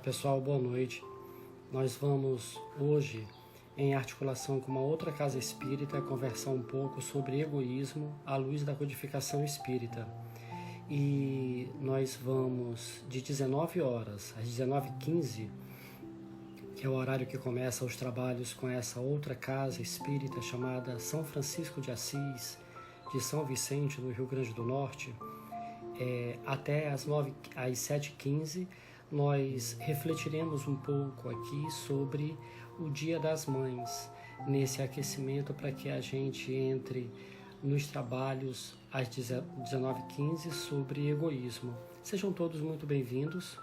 Pessoal, boa noite. Nós vamos hoje, em articulação com uma outra casa espírita, conversar um pouco sobre egoísmo à luz da codificação espírita. E nós vamos de 19 horas às 19h15, que é o horário que começa os trabalhos com essa outra casa espírita chamada São Francisco de Assis, de São Vicente, no Rio Grande do Norte, até às 7h15, nós refletiremos um pouco aqui sobre o Dia das Mães, nesse aquecimento para que a gente entre nos trabalhos às 19h15 sobre egoísmo. Sejam todos muito bem-vindos.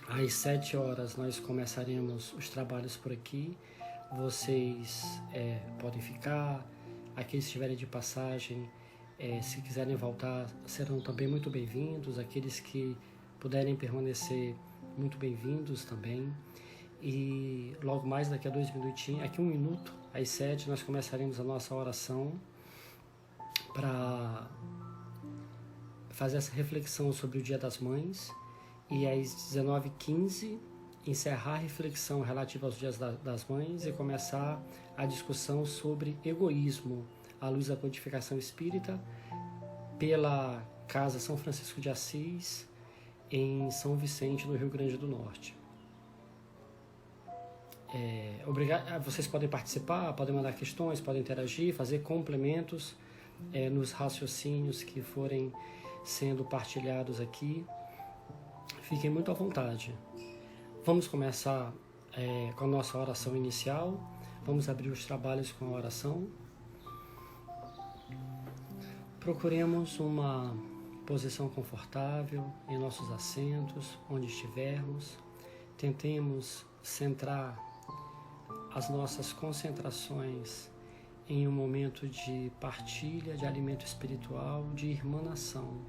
Às 7 horas nós começaremos os trabalhos por aqui. Vocês podem ficar, aqueles que estiverem de passagem, se quiserem voltar, serão também muito bem-vindos. Aqueles que puderem permanecer, muito bem-vindos também. E logo mais, daqui a 2 minutinhos, aqui 1 minuto, às 7, nós começaremos a nossa oração para fazer essa reflexão sobre o Dia das Mães. E às 19h15, encerrar a reflexão relativa aos Dias das Mães e começar a discussão sobre egoísmo à luz da codificação espírita pela Casa São Francisco de Assis, em São Vicente, no Rio Grande do Norte. Vocês podem participar, podem mandar questões, podem interagir, fazer complementos nos raciocínios que forem sendo partilhados aqui. Fiquem muito à vontade. Vamos começar com a nossa oração inicial. Vamos abrir os trabalhos com a oração. Procuremos uma posição confortável em nossos assentos, onde estivermos. Tentemos centrar as nossas concentrações em um momento de partilha, de alimento espiritual, de irmanação,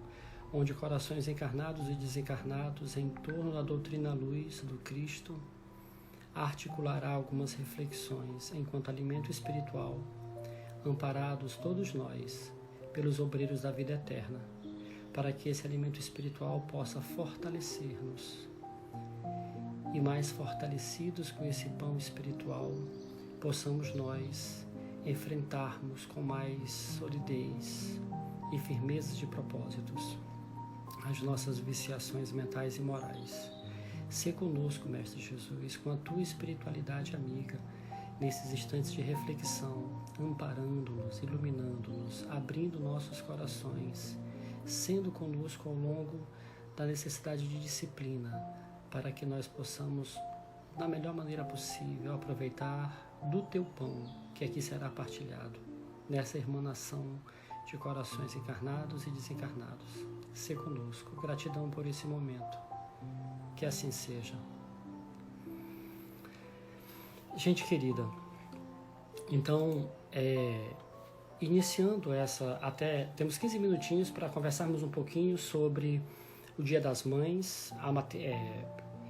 onde corações encarnados e desencarnados em torno da doutrina luz do Cristo articulará algumas reflexões enquanto alimento espiritual, amparados todos nós pelos obreiros da vida eterna, para que esse alimento espiritual possa fortalecer-nos. E mais fortalecidos com esse pão espiritual, possamos nós enfrentarmos com mais solidez e firmeza de propósitos as nossas viciações mentais e morais. Sê conosco, Mestre Jesus, com a Tua espiritualidade amiga, nesses instantes de reflexão, amparando-nos, iluminando-nos, abrindo nossos corações, sendo conosco ao longo da necessidade de disciplina, para que nós possamos, da melhor maneira possível, aproveitar do Teu pão, que aqui será partilhado, nessa irmanação de corações encarnados e desencarnados. Sê conosco. Gratidão por esse momento. Que assim seja. Gente querida, então, iniciando temos 15 minutinhos para conversarmos um pouquinho sobre o Dia das Mães,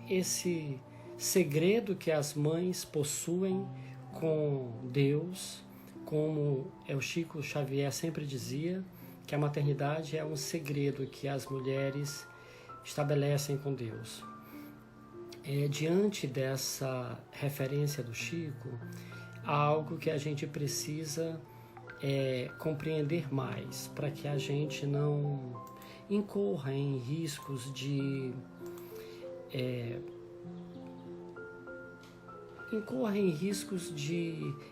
esse segredo que as mães possuem com Deus, como o Chico Xavier sempre dizia, que a maternidade é um segredo que as mulheres estabelecem com Deus. Diante dessa referência do Chico, há algo que a gente precisa compreender mais, para que a gente não incorra em riscos de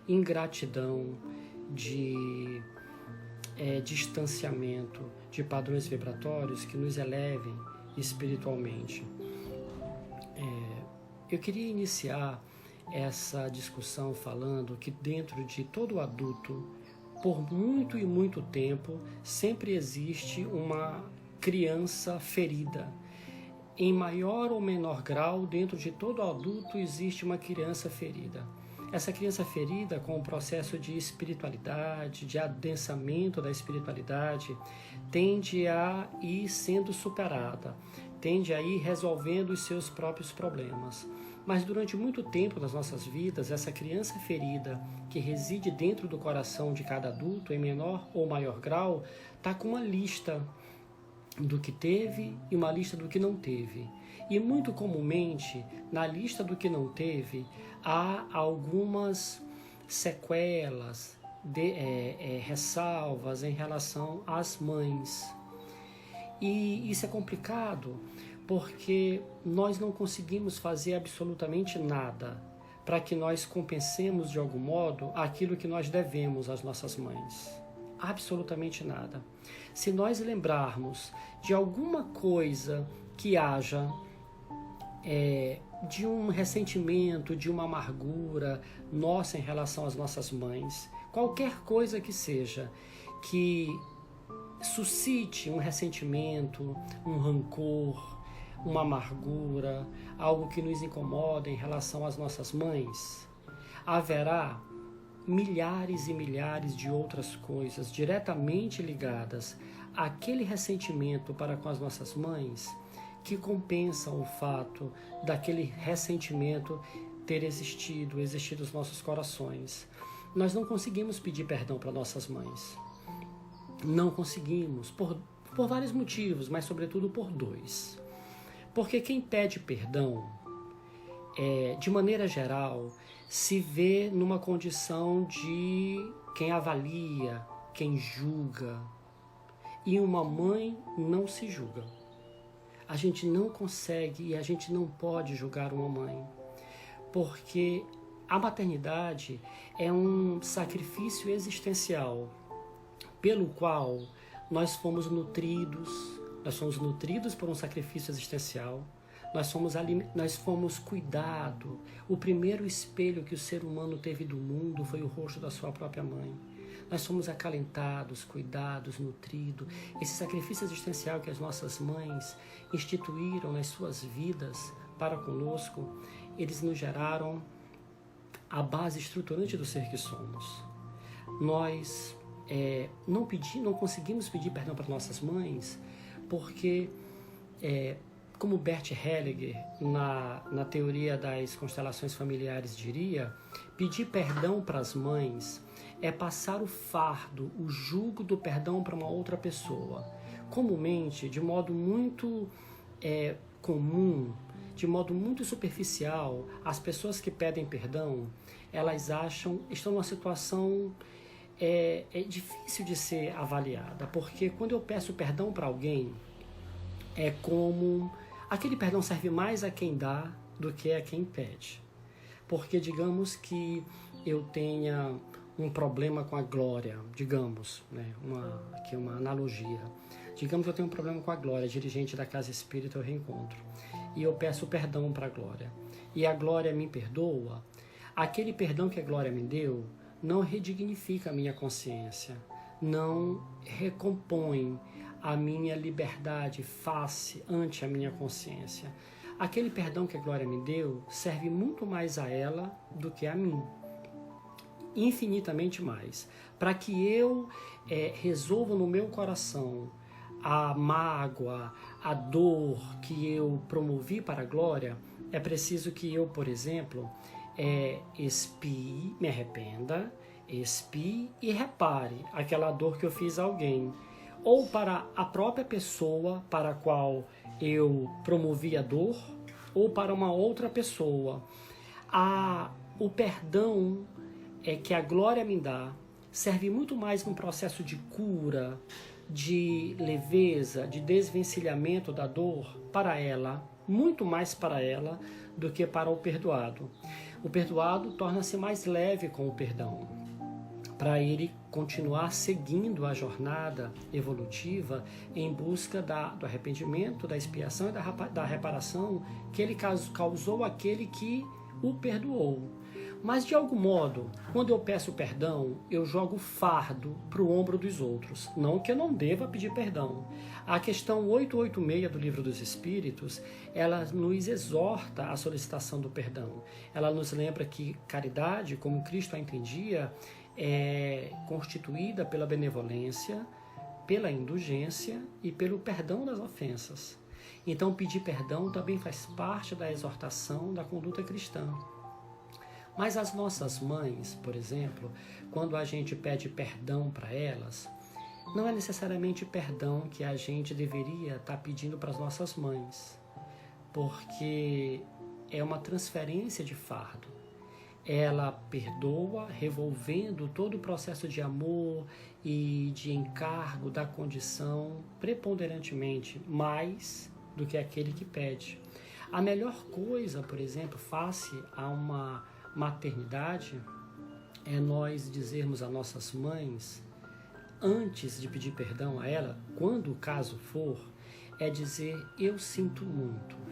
ingratidão, de distanciamento, de padrões vibratórios que nos elevem espiritualmente. Eu queria iniciar essa discussão falando que dentro de todo adulto, por muito e muito tempo, sempre existe uma criança ferida. Em maior ou menor grau, dentro de todo adulto existe uma criança ferida. Essa criança ferida, com o processo de espiritualidade, de adensamento da espiritualidade, tende a ir sendo superada, tende a ir resolvendo os seus próprios problemas. Mas durante muito tempo das nossas vidas, essa criança ferida que reside dentro do coração de cada adulto, em menor ou maior grau, está com uma lista do que teve e uma lista do que não teve. E muito comumente, na lista do que não teve, há algumas sequelas, ressalvas em relação às mães. E isso é complicado, porque nós não conseguimos fazer absolutamente nada para que nós compensemos de algum modo aquilo que nós devemos às nossas mães. Absolutamente nada. Se nós lembrarmos de alguma coisa que haja de um ressentimento, de uma amargura nossa em relação às nossas mães, qualquer coisa que seja, que suscite um ressentimento, um rancor, uma amargura, algo que nos incomoda em relação às nossas mães, haverá milhares e milhares de outras coisas diretamente ligadas àquele ressentimento para com as nossas mães que compensam o fato daquele ressentimento ter existido nos nossos corações. Nós não conseguimos pedir perdão para nossas mães. Não conseguimos, por vários motivos, mas sobretudo por dois. Porque quem pede perdão, de maneira geral, se vê numa condição de quem avalia, quem julga. E uma mãe não se julga. A gente não consegue e a gente não pode julgar uma mãe, porque a maternidade é um sacrifício existencial pelo qual nós fomos nutridos por um sacrifício existencial, nós fomos cuidados. O primeiro espelho que o ser humano teve do mundo foi o rosto da sua própria mãe. Nós fomos acalentados, cuidados, nutridos. Esse sacrifício existencial que as nossas mães instituíram nas suas vidas para conosco, eles nos geraram a base estruturante do ser que somos. Nós não conseguimos pedir perdão para nossas mães porque, como Bert Hellinger, na teoria das constelações familiares diria, pedir perdão para as mães é passar o fardo, o jugo do perdão para uma outra pessoa. Comumente, de modo muito comum, de modo muito superficial, as pessoas que pedem perdão, elas estão numa situação difícil de ser avaliada, porque quando eu peço perdão para alguém, é como aquele perdão serve mais a quem dá do que a quem pede. Porque digamos que eu tenha um problema com a Glória, digamos, né, aqui uma analogia. Digamos que eu tenho um problema com a Glória, dirigente da Casa Espírita Eu Reencontro, e eu peço perdão para a Glória, e a Glória me perdoa. Aquele perdão que a Glória me deu não redignifica a minha consciência, não recompõe a minha liberdade face ante a minha consciência. Aquele perdão que a Glória me deu serve muito mais a ela do que a mim. Infinitamente mais. Para que eu resolva no meu coração a mágoa, a dor que eu promovi para a Glória, é preciso que eu, por exemplo, expie, me arrependa, expie e repare aquela dor que eu fiz a alguém. Ou para a própria pessoa para a qual eu promovi a dor, ou para uma outra pessoa. O perdão que a Glória me dá serve muito mais num processo de cura, de leveza, de desvencilhamento da dor para ela, muito mais para ela do que para o perdoado. O perdoado torna-se mais leve com o perdão, para ele continuar seguindo a jornada evolutiva em busca do arrependimento, da expiação e da reparação que ele causou àquele que o perdoou. Mas, de algum modo, quando eu peço perdão, eu jogo fardo para o ombro dos outros. Não que eu não deva pedir perdão. A questão 886 do Livro dos Espíritos, ela nos exorta à solicitação do perdão. Ela nos lembra que caridade, como Cristo a entendia, é constituída pela benevolência, pela indulgência e pelo perdão das ofensas. Então, pedir perdão também faz parte da exortação da conduta cristã. Mas as nossas mães, por exemplo, quando a gente pede perdão para elas, não é necessariamente perdão que a gente deveria estar pedindo para as nossas mães. porque é uma transferência de fardo. Ela perdoa, revolvendo todo o processo de amor e de encargo da condição preponderantemente mais do que aquele que pede. A melhor coisa, por exemplo, face a uma maternidade, é nós dizermos a nossas mães, antes de pedir perdão a ela, quando o caso for, é dizer: eu sinto muito.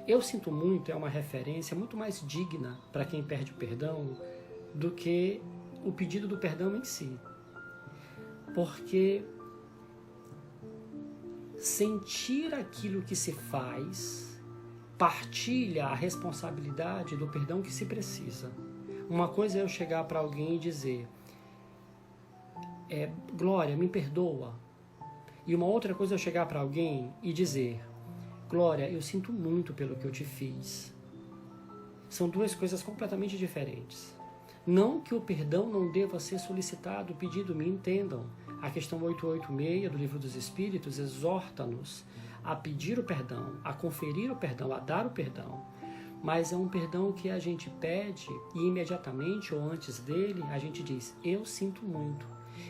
Eu sinto muito é uma referência muito mais digna para quem pede perdão do que o pedido do perdão em si. Porque sentir aquilo que se faz partilha a responsabilidade do perdão que se precisa. Uma coisa é eu chegar para alguém e dizer: Glória, me perdoa. E uma outra coisa é eu chegar para alguém e dizer: Glória, eu sinto muito pelo que eu te fiz. São duas coisas completamente diferentes. Não que o perdão não deva ser solicitado, pedido, me entendam. A questão 886 do Livro dos Espíritos exorta-nos a pedir o perdão, a conferir o perdão, a dar o perdão. Mas é um perdão que a gente pede e imediatamente ou antes dele a gente diz: eu sinto muito.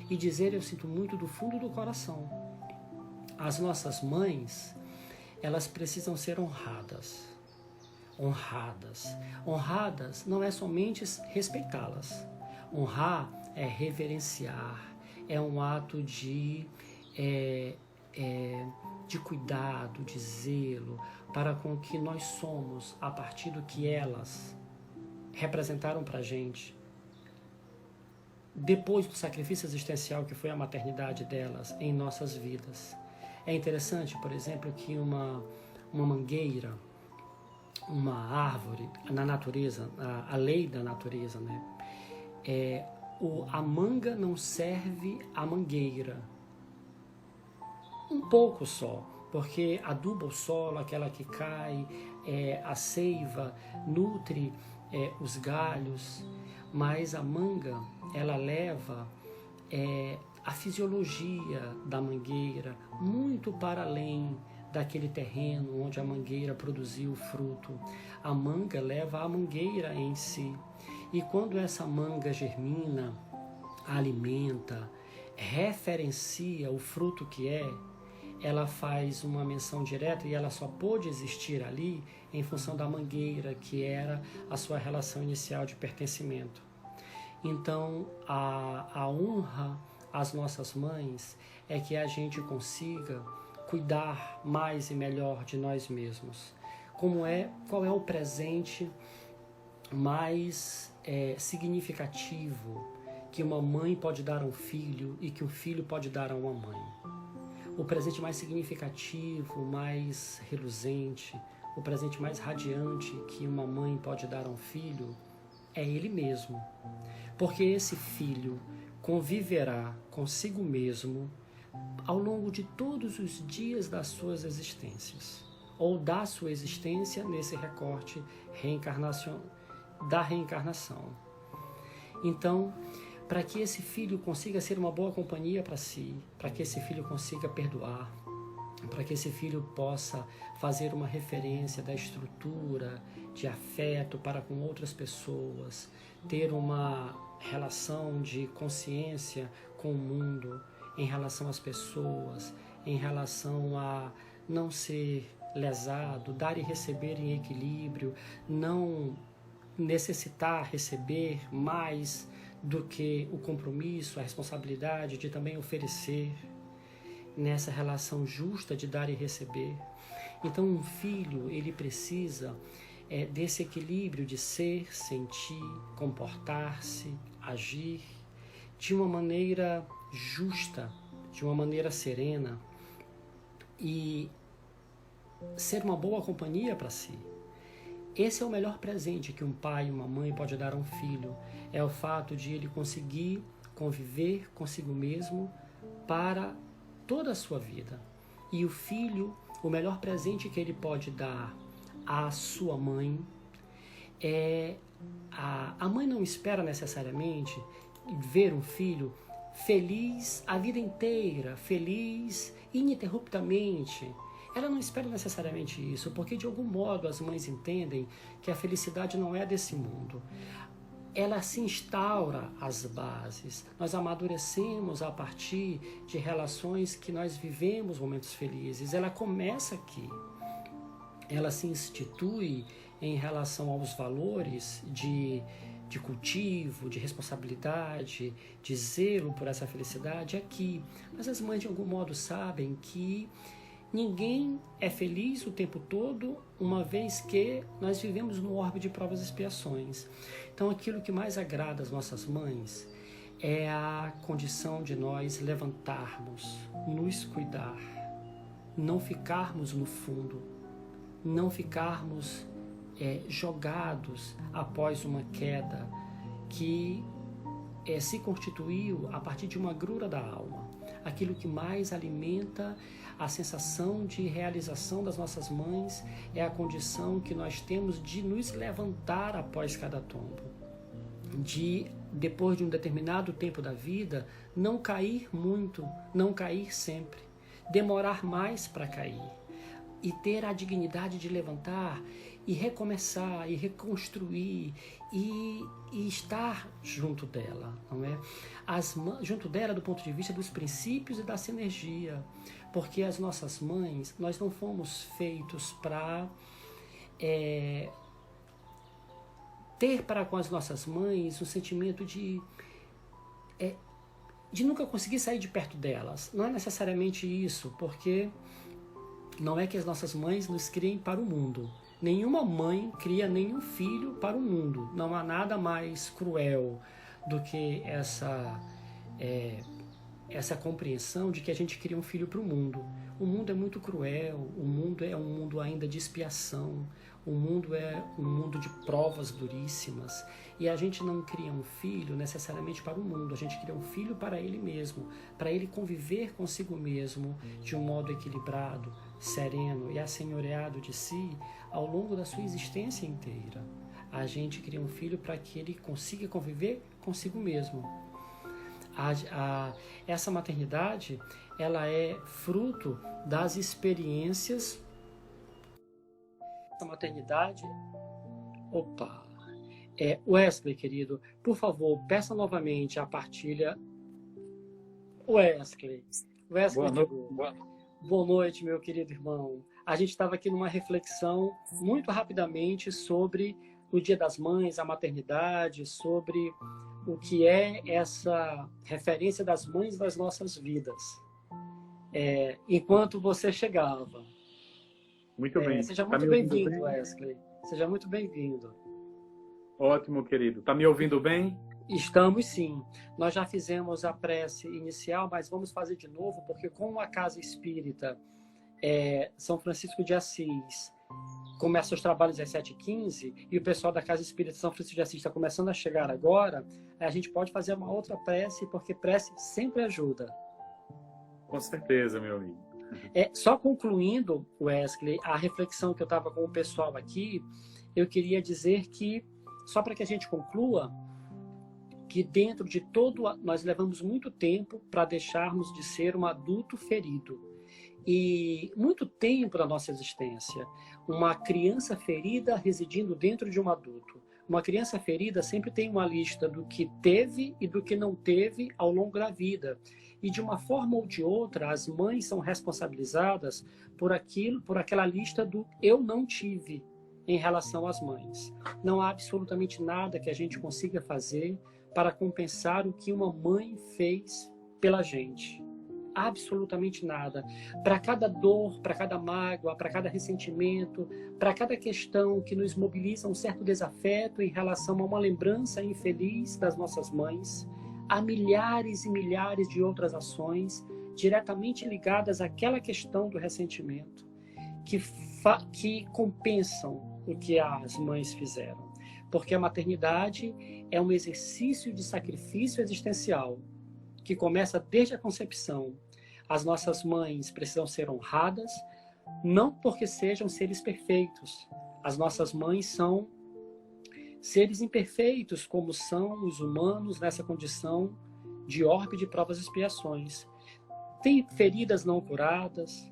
E dizer eu sinto muito do fundo do coração. As nossas mães, elas precisam ser honradas. Honradas não é somente respeitá-las. Honrar é reverenciar, é um ato de cuidado, de zelo, para com que nós somos a partir do que elas representaram para a gente. Depois do sacrifício existencial que foi a maternidade delas em nossas vidas. É interessante, por exemplo, que uma mangueira, uma árvore, na natureza, a lei da natureza, né? A manga não serve à mangueira. Um pouco só, porque aduba o solo, aquela que cai, a seiva nutre os galhos, mas a manga, ela leva a fisiologia da mangueira muito para além daquele terreno onde a mangueira produziu o fruto. A manga leva a mangueira em si. E quando essa manga germina, alimenta, referencia o fruto que ela faz uma menção direta e ela só pôde existir ali em função da mangueira, que era a sua relação inicial de pertencimento. Então, a honra às nossas mães é que a gente consiga cuidar mais e melhor de nós mesmos. Qual é o presente mais significativo que uma mãe pode dar a um filho e que um filho pode dar a uma mãe? O presente mais significativo, mais reluzente, o presente mais radiante que uma mãe pode dar a um filho é ele mesmo. Porque esse filho conviverá consigo mesmo ao longo de todos os dias das suas existências, ou da sua existência nesse recorte da reencarnação. Então, para que esse filho consiga ser uma boa companhia para si, para que esse filho consiga perdoar, para que esse filho possa fazer uma referência da estrutura de afeto para com outras pessoas, ter uma relação de consciência com o mundo, em relação às pessoas, em relação a não ser lesado, dar e receber em equilíbrio, não necessitar receber mais do que o compromisso, a responsabilidade de também oferecer, nessa relação justa de dar e receber. Então um filho, ele precisa desse equilíbrio de ser, sentir, comportar-se, agir de uma maneira justa, de uma maneira serena e ser uma boa companhia para si. Esse é o melhor presente que um pai e uma mãe pode dar a um filho, é o fato de ele conseguir conviver consigo mesmo para toda a sua vida. E o filho, o melhor presente que ele pode dar à sua mãe a mãe não espera necessariamente ver um filho feliz a vida inteira, feliz ininterruptamente. ela não espera necessariamente isso, porque de algum modo as mães entendem que a felicidade não é desse mundo. Ela se instaura as bases. Nós amadurecemos a partir de relações que nós vivemos momentos felizes. Ela começa aqui. Ela se institui em relação aos valores de cultivo, de responsabilidade, de zelo por essa felicidade aqui. Mas as mães de algum modo sabem que ninguém é feliz o tempo todo, uma vez que nós vivemos no orbe de provas e expiações. Então, aquilo que mais agrada às nossas mães é a condição de nós levantarmos, nos cuidar, não ficarmos no fundo, não ficarmos jogados após uma queda que se constituiu a partir de uma agrura da alma. Aquilo que mais alimenta a sensação de realização das nossas mães é a condição que nós temos de nos levantar após cada tombo, de, depois de um determinado tempo da vida, não cair muito, não cair sempre, demorar mais para cair e ter a dignidade de levantar e recomeçar e reconstruir e estar junto dela, não é? Junto dela do ponto de vista dos princípios e da sinergia, porque as nossas mães, nós não fomos feitos para ter para com as nossas mães um sentimento de nunca conseguir sair de perto delas. Não é necessariamente isso, porque não é que as nossas mães nos criem para o mundo. Nenhuma mãe cria nenhum filho para o mundo. Não há nada mais cruel do que essa compreensão de que a gente cria um filho para o mundo. O mundo é muito cruel, o mundo é um mundo ainda de expiação, o mundo é um mundo de provas duríssimas. E a gente não cria um filho necessariamente para o mundo, a gente cria um filho para ele mesmo, para ele conviver consigo mesmo de um modo equilibrado, sereno e assenhoreado de si ao longo da sua existência inteira. A gente cria um filho para que ele consiga conviver consigo mesmo. Essa maternidade, ela é fruto das experiências. Essa maternidade... Wesley, querido, por favor, peça novamente a partilha. Wesley, boa noite, meu querido irmão. A gente estava aqui numa reflexão muito rapidamente sobre o Dia das Mães, a maternidade, sobre o que é essa referência das mães das nossas vidas. Enquanto você chegava. Muito bem. Seja muito bem-vindo, Wesley. Seja muito bem-vindo. Ótimo, querido. Está me ouvindo bem? Estamos sim. Nós já fizemos a prece inicial, mas vamos fazer de novo, porque como a Casa Espírita São Francisco de Assis começa os trabalhos às 7h15 e o pessoal da Casa Espírita São Francisco de Assis está começando a chegar agora, a gente pode fazer uma outra prece, porque prece sempre ajuda. Com certeza, meu amigo. Só concluindo, Wesley, a reflexão que eu estava com o pessoal aqui, eu queria dizer que, só para que a gente conclua, que dentro de nós levamos muito tempo para deixarmos de ser um adulto ferido. E muito tempo da nossa existência, uma criança ferida residindo dentro de um adulto. Uma criança ferida sempre tem uma lista do que teve e do que não teve ao longo da vida. E de uma forma ou de outra, as mães são responsabilizadas por aquela lista do eu não tive em relação às mães. Não há absolutamente nada que a gente consiga fazer para compensar o que uma mãe fez pela gente. Absolutamente nada. Para cada dor, para cada mágoa, para cada ressentimento, para cada questão que nos mobiliza um certo desafeto em relação a uma lembrança infeliz das nossas mães, há milhares e milhares de outras ações diretamente ligadas àquela questão do ressentimento que compensam o que as mães fizeram. Porque a maternidade é um exercício de sacrifício existencial que começa desde a concepção. As nossas mães precisam ser honradas, não porque sejam seres perfeitos. As nossas mães são seres imperfeitos, como são os humanos nessa condição de orbe de provas e expiações. Tem feridas não curadas,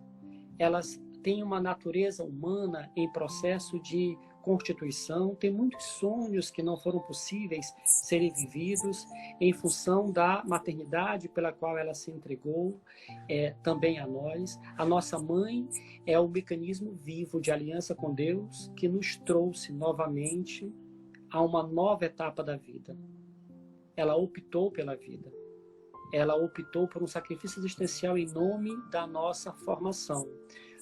elas tem uma natureza humana em processo de constituição, tem muitos sonhos que não foram possíveis serem vividos em função da maternidade pela qual ela se entregou também a nós. A nossa mãe é o mecanismo vivo de aliança com Deus que nos trouxe novamente a uma nova etapa da vida. Ela optou pela vida. Ela optou por um sacrifício existencial em nome da nossa formação.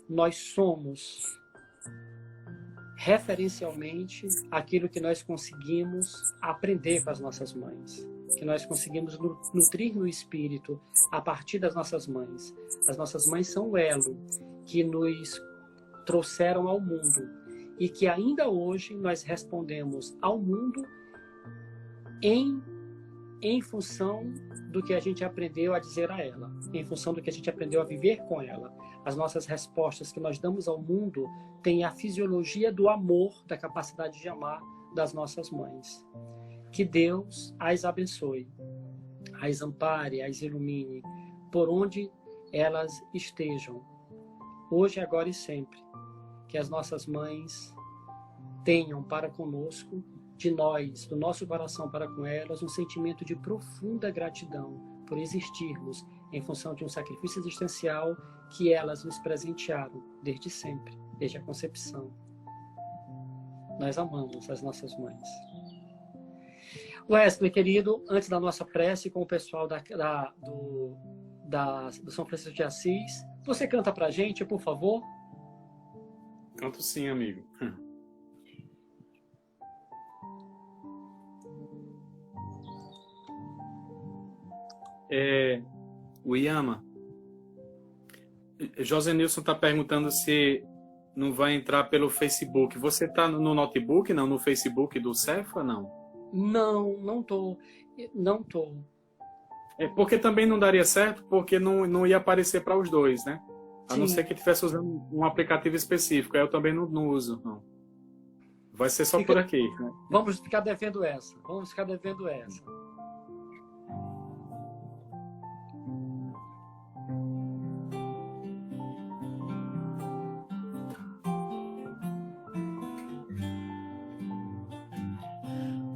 Nós somos referencialmente aquilo que nós conseguimos aprender com as nossas mães, que nós conseguimos nutrir no espírito a partir das nossas mães. As nossas mães são o elo que nos trouxeram ao mundo e que ainda hoje nós respondemos ao mundo em função do que a gente aprendeu a dizer a ela, em função do que a gente aprendeu a viver com ela. As nossas respostas que nós damos ao mundo têm a fisiologia do amor, da capacidade de amar das nossas mães. Que Deus as abençoe, as ampare, as ilumine, por onde elas estejam, hoje, agora e sempre. Que as nossas mães tenham para conosco, de nós, do nosso coração para com elas, um sentimento de profunda gratidão por existirmos em função de um sacrifício existencial que elas nos presentearam desde sempre, desde a concepção. Nós amamos as nossas mães. Wesley, querido, antes da nossa prece com o pessoal do São Francisco de Assis, você canta pra gente, por favor? Canto sim, amigo. O Yama, José Nilson está perguntando se não vai entrar pelo Facebook. Você está no notebook, não? No Facebook do Cefa, não? Não tô. Não tô. Porque também não daria certo, porque não ia aparecer para os dois, né? A não Sim. ser que estivesse usando um aplicativo específico. Aí eu também não uso, não. Vai ser só por aqui, né? Vamos ficar devendo essa.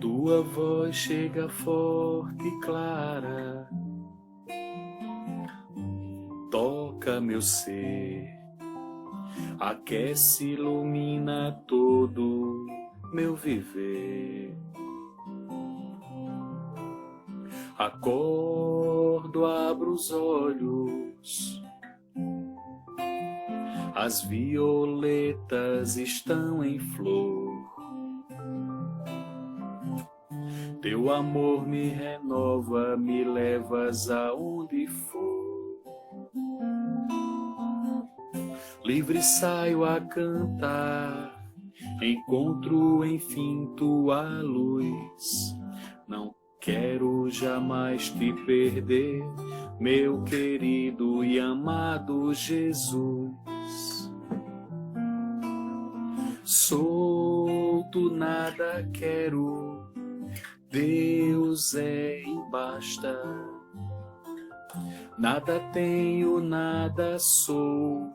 Tua voz chega forte e clara, toca meu ser, aquece, ilumina todo meu viver. Acordo, abro os olhos, as violetas estão em flor. Teu amor me renova, me levas aonde for. Livre saio a cantar, encontro enfim tua luz. Não quero jamais te perder, meu querido e amado Jesus. Solto nada quero, Deus é e basta. Nada tenho, nada sou,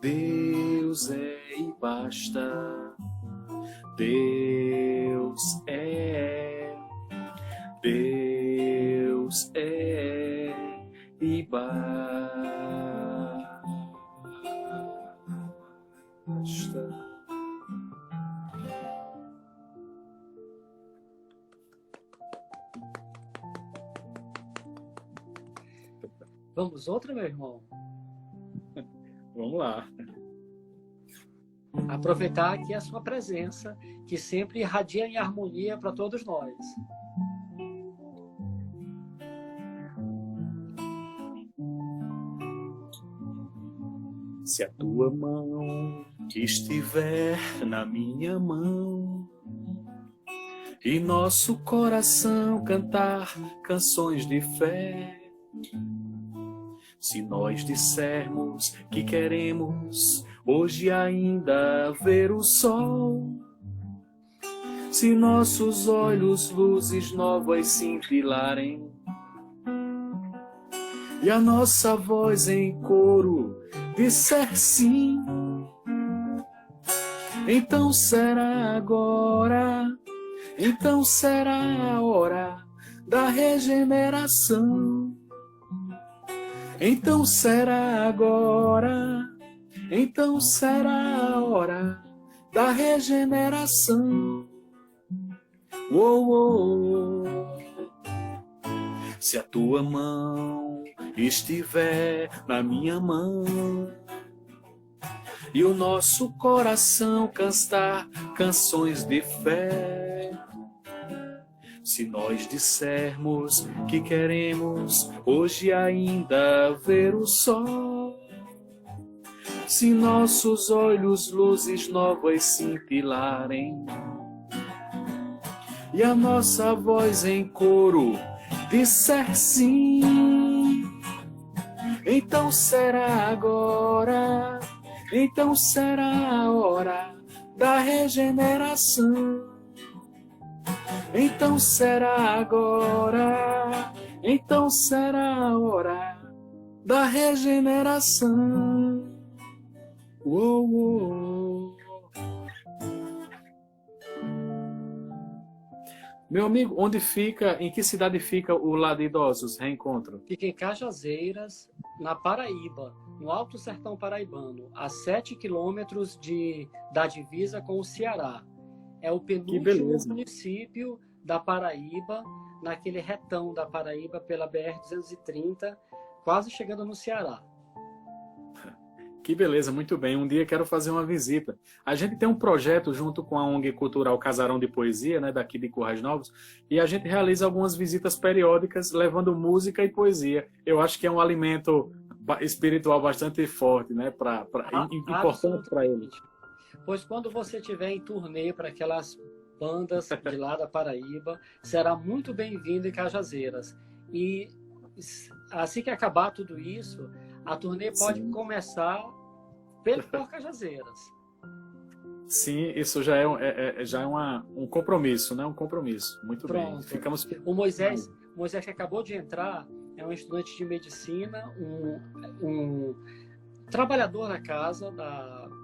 Deus é e basta. Deus é e basta. Vamos outra, meu irmão? Vamos lá. Aproveitar aqui a sua presença, que sempre irradia em harmonia para todos nós. Se a tua mão estiver na minha mão e nosso coração cantar canções de fé, se nós dissermos que queremos hoje ainda ver o sol, se nossos olhos luzes novas cintilarem e a nossa voz em coro disser sim, Então será agora, então será a hora da regeneração. Então será agora, então será a hora da regeneração. Oh, oh, oh. Se a tua mão estiver na minha mão e o nosso coração cantar canções de fé, se nós dissermos que queremos hoje ainda ver o sol, se nossos olhos luzes novas cintilarem e a nossa voz em coro disser sim, então será agora, então será a hora da regeneração. Então será agora, então será a hora da regeneração. Uou, uou. Meu amigo, onde fica, em que cidade fica o Lar de Idosos Reencontro? Fica em Cajazeiras, na Paraíba, no Alto Sertão Paraibano, a 7 quilômetros da divisa com o Ceará. É o penúltimo município da Paraíba, naquele retão da Paraíba pela BR-230, quase chegando no Ceará. Que beleza, muito bem. Um dia quero fazer uma visita. A gente tem um projeto junto com a ONG Cultural Casarão de Poesia, né, daqui de Currais Novos, e a gente realiza algumas visitas periódicas levando música e poesia. Eu acho que é um alimento espiritual bastante forte, né, importante para eles. Pois quando você estiver em turnê para aquelas bandas de lá da Paraíba, será muito bem-vindo em Cajazeiras. E assim que acabar tudo isso, a turnê pode começar por Cajazeiras. Sim, isso já é um compromisso, né? Um compromisso. Muito Pronto. bem. Ficamos... O Moisés que acabou de entrar é um estudante de medicina, um trabalhador na casa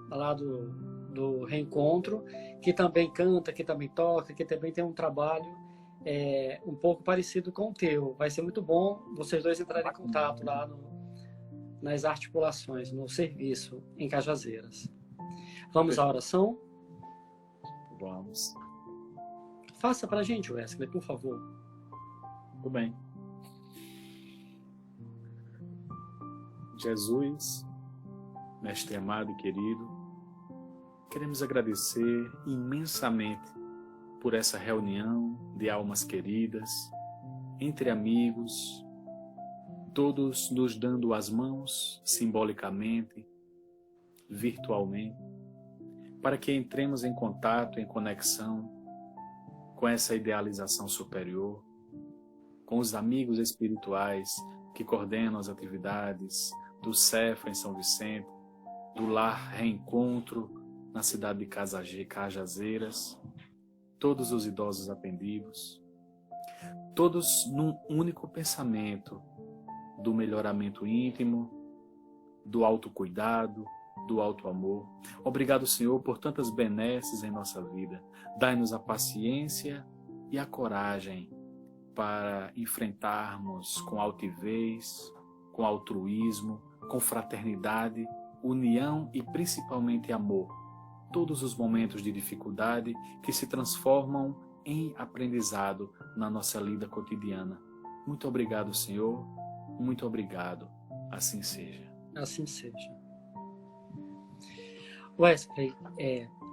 lá do Reencontro, que também canta, que também toca, que também tem um trabalho um pouco parecido com o teu. Vai ser muito bom vocês dois entrarem em contato lá nas articulações, no serviço em Cajazeiras. Vamos à oração? Vamos. Faça para a gente, Wesley, por favor. Tudo bem. Jesus, mestre amado e querido, queremos agradecer imensamente por essa reunião de almas queridas, entre amigos, todos nos dando as mãos simbolicamente, virtualmente, para que entremos em contato, em conexão com essa idealização superior, com os amigos espirituais que coordenam as atividades do Cefa em São Vicente, do Lar Reencontro na cidade de Cajazeiras, todos os idosos atendidos, todos num único pensamento do melhoramento íntimo, do autocuidado, do autoamor. Obrigado, Senhor, por tantas benesses em nossa vida. Dai-nos a paciência e a coragem para enfrentarmos com altivez, com altruísmo, com fraternidade, união e principalmente amor todos os momentos de dificuldade que se transformam em aprendizado na nossa lida cotidiana. Muito obrigado, Senhor. Muito obrigado. Assim seja. Assim seja. Wesley,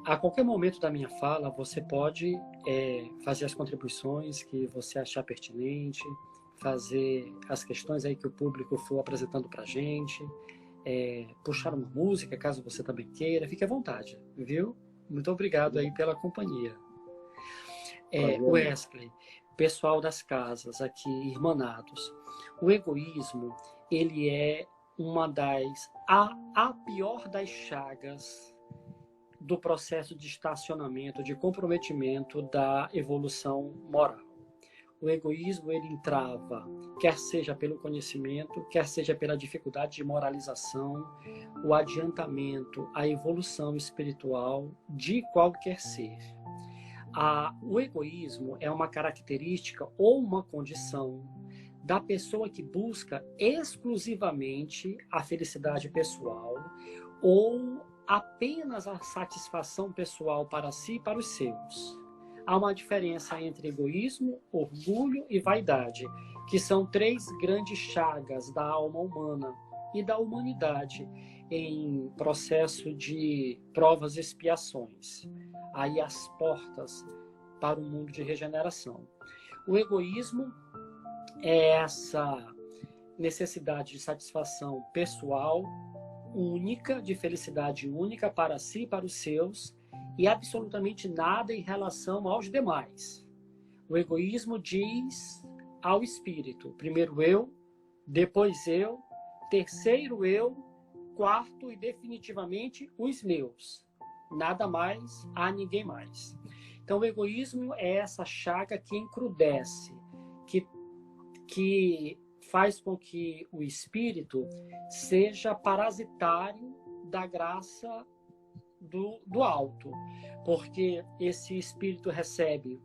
a qualquer momento da minha fala, você pode fazer as contribuições que você achar pertinente, fazer as questões aí que o público for apresentando para a gente, puxar uma música, caso você também queira. Fique à vontade, viu? Muito obrigado aí pela companhia. Wesley, pessoal das casas aqui, irmanados, o egoísmo, ele é a pior das chagas do processo de estacionamento, de comprometimento da evolução moral. o egoísmo ele entrava, quer seja pelo conhecimento, quer seja pela dificuldade de moralização, o adiantamento, a evolução espiritual de qualquer ser. O egoísmo é uma característica ou uma condição da pessoa que busca exclusivamente a felicidade pessoal ou apenas a satisfação pessoal para si e para os seus. Há uma diferença entre egoísmo, orgulho e vaidade, que são três grandes chagas da alma humana e da humanidade em processo de provas e expiações. Aí as portas para o mundo de regeneração. O egoísmo é essa necessidade de satisfação pessoal única, de felicidade única para si e para os seus, e absolutamente nada em relação aos demais. O egoísmo diz ao espírito: primeiro eu, depois eu, terceiro eu, quarto e definitivamente os meus. Nada mais, a ninguém mais. Então o egoísmo é essa chaga que encrudece, que faz com que o espírito seja parasitário da graça do alto, porque esse espírito recebe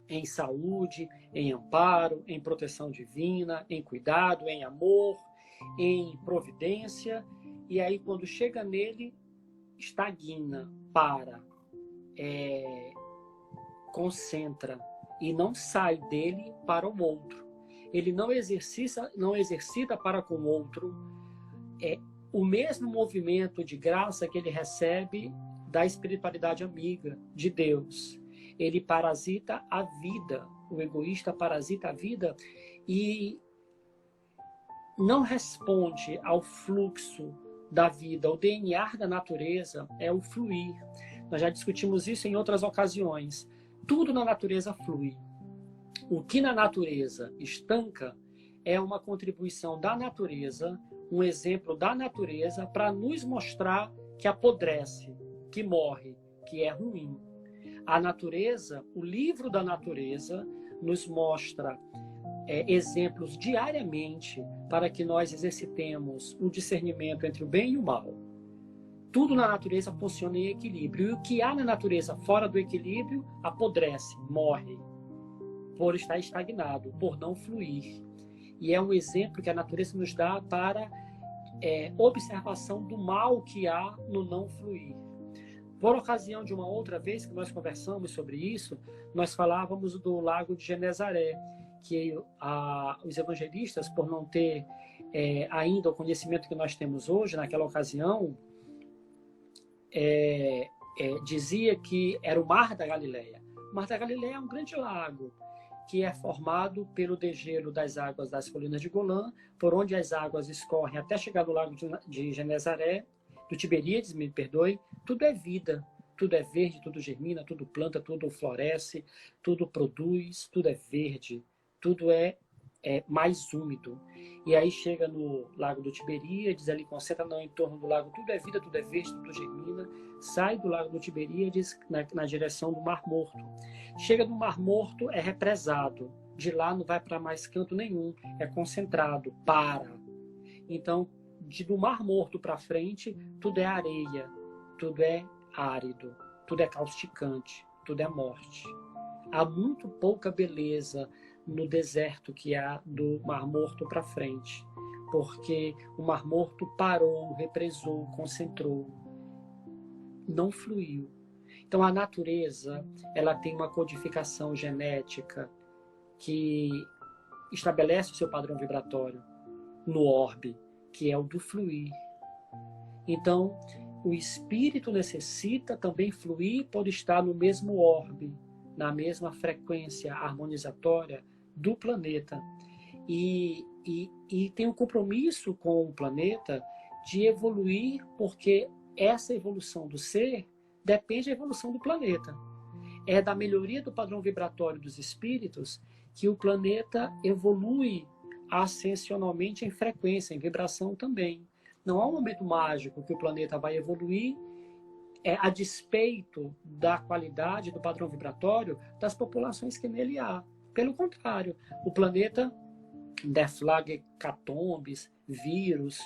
em saúde, em amparo, em proteção divina, em cuidado, em amor, em providência, e aí quando chega nele, estagna, concentra e não sai dele para o outro. Ele não exercita para com o outro o mesmo movimento de graça que ele recebe da espiritualidade amiga de Deus. Ele parasita a vida, o egoísta parasita a vida e não responde ao fluxo da vida. O DNA da natureza é o fluir. Nós já discutimos isso em outras ocasiões. Tudo na natureza flui. O que na natureza estanca é uma contribuição da natureza, um exemplo da natureza para nos mostrar que apodrece, que morre, que é ruim. A natureza, o livro da natureza, nos mostra exemplos diariamente para que nós exercitemos o discernimento entre o bem e o mal. Tudo na natureza funciona em equilíbrio. E o que há na natureza fora do equilíbrio apodrece, morre, por estar estagnado, por não fluir. E é um exemplo que a natureza nos dá para observação do mal que há no não fluir. Por ocasião de uma outra vez que nós conversamos sobre isso, nós falávamos do lago de Genezaré, que os evangelistas, por não ter ainda o conhecimento que nós temos hoje, naquela ocasião, dizia que era o Mar da Galileia. O Mar da Galileia é um grande lago que é formado pelo degelo das águas das colinas de Golã, por onde as águas escorrem até chegar no lago de Genezaré, do Tiberíades, me perdoe. Tudo é vida, tudo é verde, tudo germina, tudo planta, tudo floresce, tudo produz, tudo é verde, tudo é mais úmido. E aí chega no lago do Tiberíades, ali concentra no entorno do lago, tudo é vida, tudo é verde, tudo germina, sai do lago do Tiberíades na direção do Mar Morto. Chega no Mar Morto, é represado, de lá não vai para mais canto nenhum, é concentrado, para. Então, do Mar Morto para frente, tudo é areia, tudo é árido, tudo é causticante, tudo é morte. Há muito pouca beleza no deserto que há do Mar Morto para frente, porque o Mar Morto parou, represou, concentrou, não fluiu. Então a natureza, ela tem uma codificação genética que estabelece o seu padrão vibratório no orbe, que é o do fluir. Então o espírito necessita também fluir por estar no mesmo orbe, na mesma frequência harmonizatória do planeta. E tem um compromisso com o planeta de evoluir, porque essa evolução do ser depende da evolução do planeta. É da melhoria do padrão vibratório dos espíritos que o planeta evolui ascensionalmente em frequência, em vibração também. Não há um momento mágico que o planeta vai evoluir a despeito da qualidade do padrão vibratório das populações que nele há. Pelo contrário, o planeta deflagra hecatombes, vírus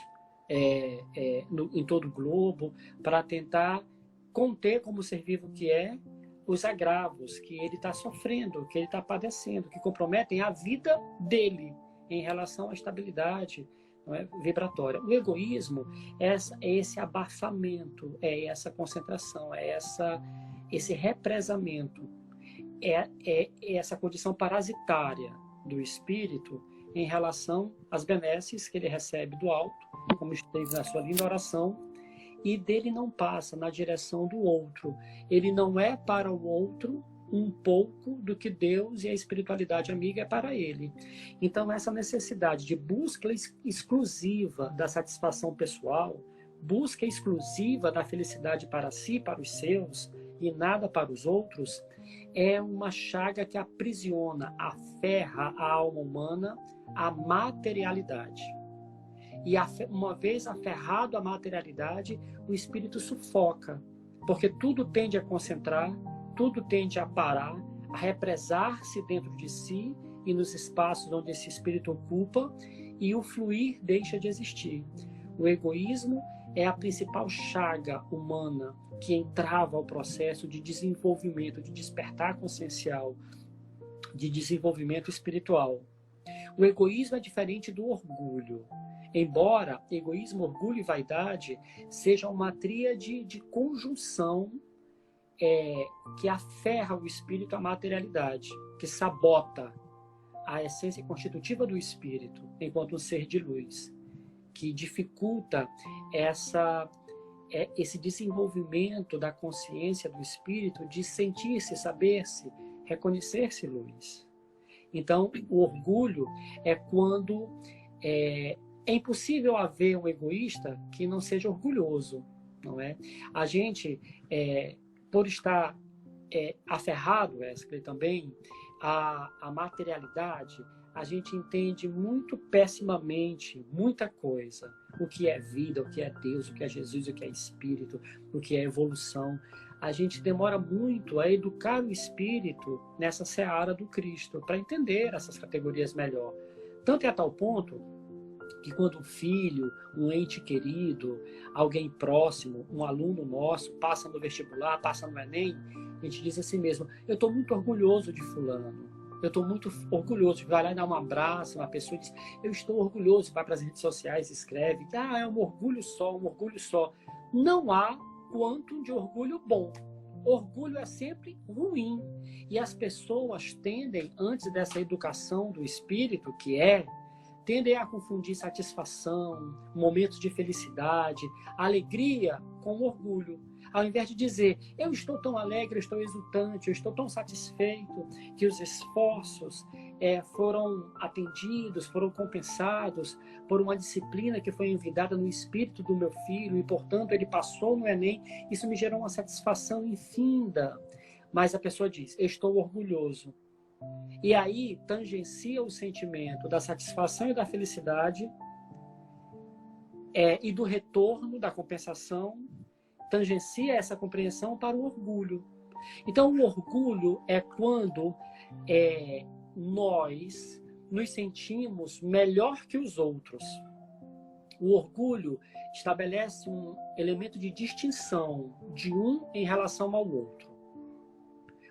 em todo o globo, para tentar conter, como ser vivo que é, os agravos que ele está sofrendo, que ele está padecendo, que comprometem a vida dele em relação à estabilidade, não é, vibratória. O egoísmo é esse abafamento, é essa concentração, é esse represamento, é essa condição parasitária do espírito em relação às benesses que ele recebe do alto, como esteve na sua linda oração, e dele não passa na direção do outro. Ele não é para o outro um pouco do que Deus e a espiritualidade amiga é para ele. Então, essa necessidade de busca exclusiva da satisfação pessoal, busca exclusiva da felicidade para si, para os seus, e nada para os outros, é uma chaga que aprisiona, aferra a alma humana à materialidade. E uma vez aferrado à materialidade, o espírito sufoca, porque tudo tende a concentrar, tudo tende a parar, a represar-se dentro de si e nos espaços onde esse espírito ocupa, e o fluir deixa de existir. O egoísmo é a principal chaga humana que entrava ao processo de desenvolvimento, de despertar consciencial, de desenvolvimento espiritual. O egoísmo é diferente do orgulho. Embora egoísmo, orgulho e vaidade sejam uma tríade de conjunção que aferra o espírito à materialidade, que sabota a essência constitutiva do espírito enquanto um ser de luz, que dificulta esse desenvolvimento da consciência do espírito de sentir-se, saber-se, reconhecer-se luz. Então, o orgulho é quando é impossível haver um egoísta que não seja orgulhoso, não é? A gente, por estar aferrado, Wesley, também, à materialidade, a gente entende muito pessimamente muita coisa. O que é vida, o que é Deus, o que é Jesus, o que é Espírito, o que é evolução. A gente demora muito a educar o espírito nessa seara do Cristo, para entender essas categorias melhor. Tanto é a tal ponto que quando um filho, um ente querido, alguém próximo, um aluno nosso, passa no vestibular, passa no Enem, a gente diz assim mesmo: eu estou muito orgulhoso de fulano. Eu estou muito orgulhoso. Vai lá e dá um abraço, uma pessoa diz: eu estou orgulhoso. Vai para as redes sociais, escreve: é um orgulho só, um orgulho só. Não há quanto de orgulho bom. Orgulho é sempre ruim. E as pessoas tendem, antes dessa educação do espírito, tendem a confundir satisfação, momentos de felicidade, alegria com orgulho. Ao invés de dizer: eu estou tão alegre, eu estou exultante, eu estou tão satisfeito que os esforços foram atendidos, foram compensados por uma disciplina que foi envidada no espírito do meu filho e, portanto, ele passou no Enem. Isso me gerou uma satisfação infinda. Mas a pessoa diz: eu estou orgulhoso. E aí tangencia o sentimento da satisfação e da felicidade e do retorno, da compensação, tangencia essa compreensão para o orgulho. Então, o orgulho é quando nós nos sentimos melhor que os outros. O orgulho estabelece um elemento de distinção de um em relação ao outro.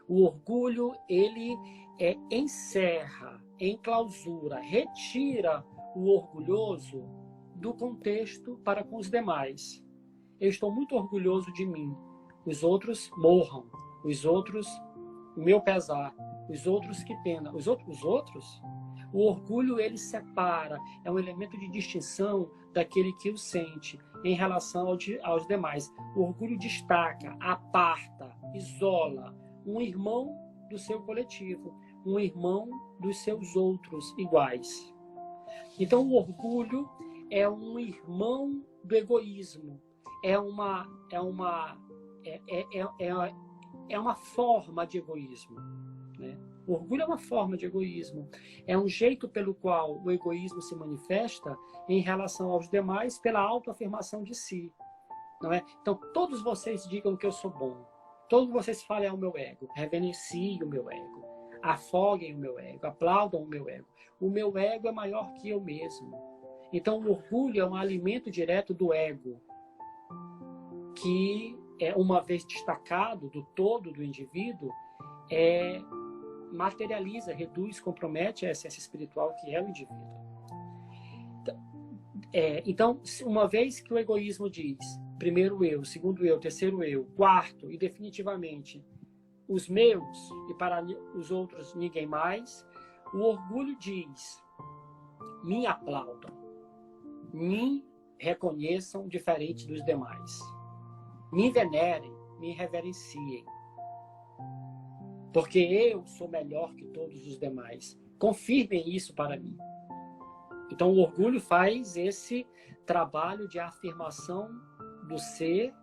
O orgulho, ele encerra, enclausura, retira o orgulhoso do contexto para com os demais. Eu estou muito orgulhoso de mim. Os outros morram. Os outros, o meu pesar. Os outros, que pena. Os outros? O orgulho, ele separa. É um elemento de distinção daquele que o sente em relação aos demais. O orgulho destaca, aparta, isola um irmão do seu coletivo, um irmão dos seus outros iguais. Então, o orgulho é um irmão do egoísmo. É uma forma de egoísmo, né? O orgulho é uma forma de egoísmo. É um jeito pelo qual o egoísmo se manifesta em relação aos demais pela autoafirmação de si, não é? Então, todos vocês digam que eu sou bom. Todos vocês falem ao meu ego. Reverenciem o meu ego. afoguem o meu ego, aplaudam o meu ego. O meu ego é maior que eu mesmo. Então, o orgulho é um alimento direto do ego, que, uma vez destacado do todo do indivíduo, materializa, reduz, compromete a essência espiritual que é o indivíduo. Então, uma vez que o egoísmo diz primeiro eu, segundo eu, terceiro eu, quarto e definitivamente os meus e para os outros ninguém mais, o orgulho diz: me aplaudam, me reconheçam diferente dos demais, me venerem, me reverenciem, porque eu sou melhor que todos os demais. Confirmem isso para mim. Então, o orgulho faz esse trabalho de afirmação do ser,